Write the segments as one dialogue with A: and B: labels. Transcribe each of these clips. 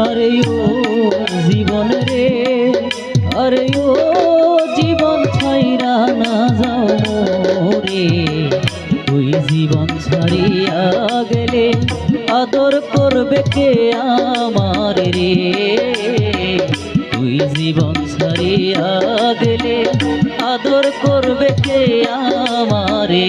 A: আরে ও জীবন রে, আরে ও জীবন ছাইরা না যাও মোরে। তুই জীবন ছাড়িয়া গেলে আদর করবে কে আমার রে। তুই জীবন ছাড়িয়া গেলে আদর করবে কে আমার রে।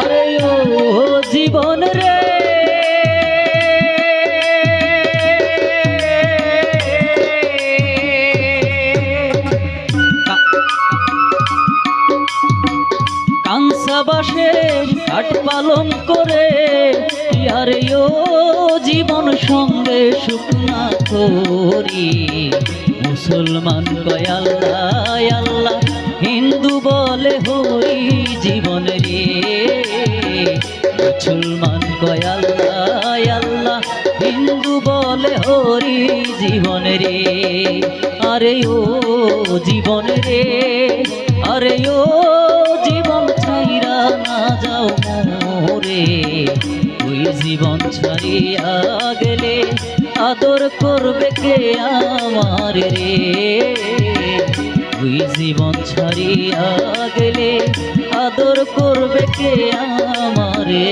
A: আরে ও জীবন রে, কাংসা বাঁশের কাঠ পালন করে, আরে ও জীবন সঙ্গে সুখ না করি। মুসলমান কয় আল্লাহ আল্লাহ, হিন্দু বলে হই জীবন রে। মুসলমান কয় আল্লাহ আল্লাহ, হিন্দু বলে হরি জীবন রে। আরে ও জীবন রে, আরে ও জীবন ছাইরা না যাও মোরে। তুই জীবন ছাড়িয়া গেলে আদর করবে কে আমার রে। তুই জীবন ছাড়িয়া গেলে আদর করবে কে আমার রে।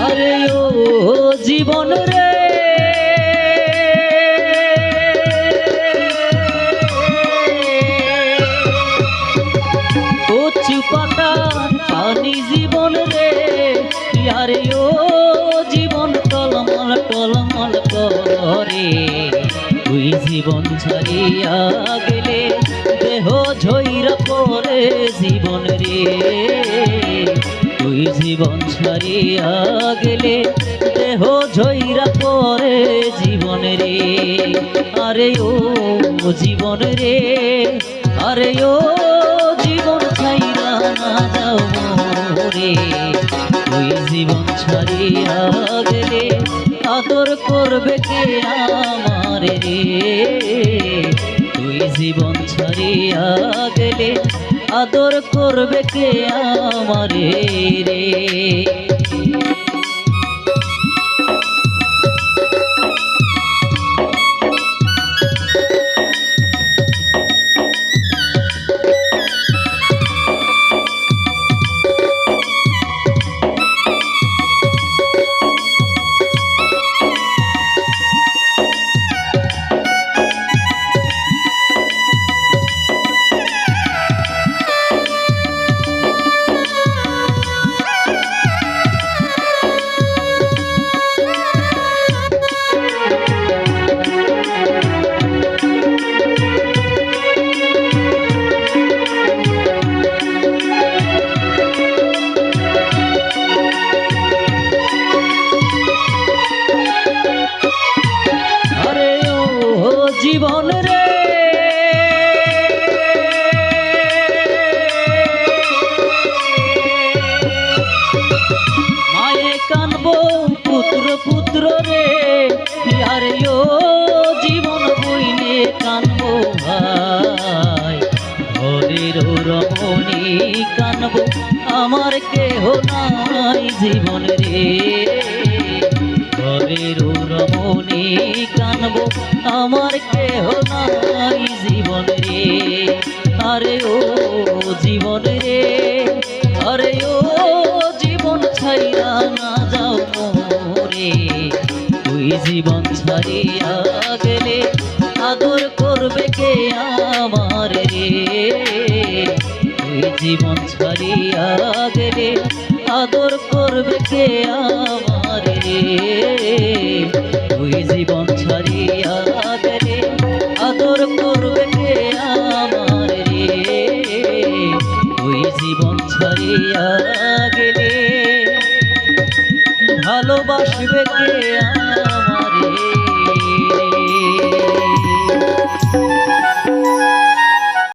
A: আরে ও জীবন রে, কচু পাতা পানি জীবন রে। আরে ও জীবন টলমল টলমল করে। তুই জীবন ছাড়িয়া গেলে দেহ ঝইরা পড়ে জীবন রে। তুই জীবন ছাড়িয়া গেলে দেহ ঝইরা পড়ে জীবন রে। আরে ও জীবন রে, আরে ও জীবন ছাইরা না যাও মোরে। তুই জীবন ছাড়িয়া গেলে আদর করবে কে আমার রে। তুই জীবন ছাড়িয়া গেলে আদর করবে কে আমার রে। জীবন রে, মায়ে কানবো পুত্র পুত্র রে। আরে ও জীবন বইনে কানবো ভাই। ঘরের রমণী কানবো আমার কেহ নাই জীবন রে। ঘরের রমণী কানবো আমার কেহ নাই জীবন রে। আরে ও জীবন রে, আরে ও জীবন ছাইরা না যাও মোরে, তুই জীবন ছাড়িয়া গেলে আদর করবে কে আমার রে, তুই জীবন ছাড়িয়া গেলে আদর করবে কে আমার রে, তুই জীবন ছাড়িয়া গেলে আদর করবে কে আমার রে, তুই জীবন ছাড়িয়া গেলে ভালোবাসবে কে আমারে।